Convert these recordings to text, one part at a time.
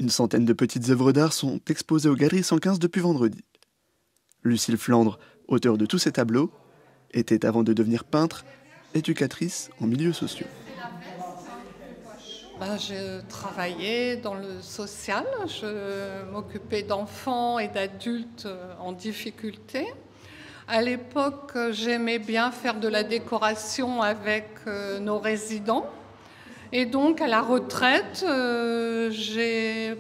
Une centaine de petites œuvres d'art sont exposées aux Galeries 115 depuis vendredi. Lucille Flandre, auteure de tous ces tableaux, était avant de devenir peintre, éducatrice en milieux sociaux. Je travaillais dans le social, je m'occupais d'enfants et d'adultes en difficulté. À l'époque, j'aimais bien faire de la décoration avec nos résidents. Et donc, à la retraite, j'ai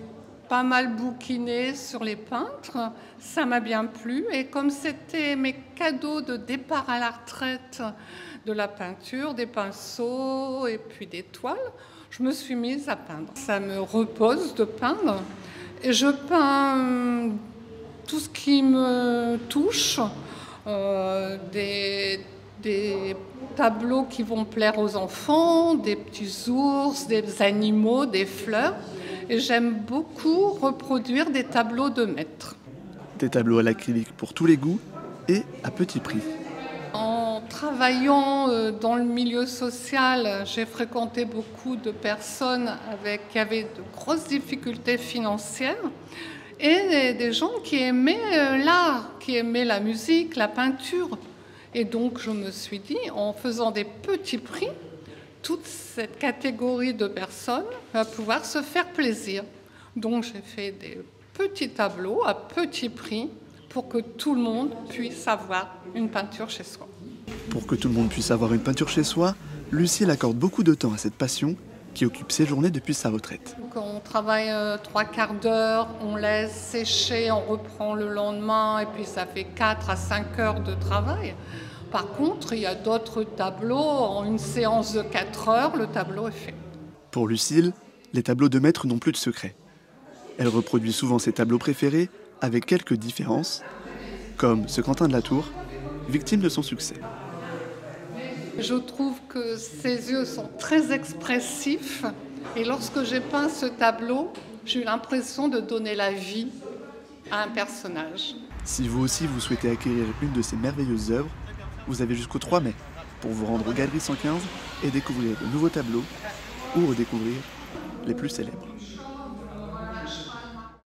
pas mal bouquiné sur les peintres. Ça m'a bien plu. Et comme c'était mes cadeaux de départ à la retraite de la peinture, des pinceaux et puis des toiles, je me suis mise à peindre. Ça me repose de peindre. Et je peins tout ce qui me touche, des tableaux qui vont plaire aux enfants, des petits ours, des animaux, des fleurs. Et j'aime beaucoup reproduire des tableaux de maître. Des tableaux à l'acrylique pour tous les goûts et à petit prix. En travaillant dans le milieu social, j'ai fréquenté beaucoup de personnes qui avaient de grosses difficultés financières et des gens qui aimaient l'art, qui aimaient la musique, la peinture. Et donc je me suis dit, en faisant des petits prix, toute cette catégorie de personnes va pouvoir se faire plaisir. Donc j'ai fait des petits tableaux à petit prix pour que tout le monde puisse avoir une peinture chez soi. Pour que tout le monde puisse avoir une peinture chez soi, Lucille accorde beaucoup de temps à cette passion qui occupe ses journées depuis sa retraite. Donc on travaille 3/4 d'heure, on laisse sécher, on reprend le lendemain et puis ça fait 4 à 5 heures de travail. Par contre, il y a d'autres tableaux, en une séance de 4 heures, le tableau est fait. Pour Lucille, les tableaux de maître n'ont plus de secret. Elle reproduit souvent ses tableaux préférés avec quelques différences, comme ce Quentin de la Tour, victime de son succès. Je trouve que ses yeux sont très expressifs et lorsque j'ai peint ce tableau, j'ai eu l'impression de donner la vie à un personnage. Si vous aussi vous souhaitez acquérir une de ces merveilleuses œuvres, vous avez jusqu'au 3 mai pour vous rendre aux Galeries 115 et découvrir de nouveaux tableaux ou redécouvrir les plus célèbres.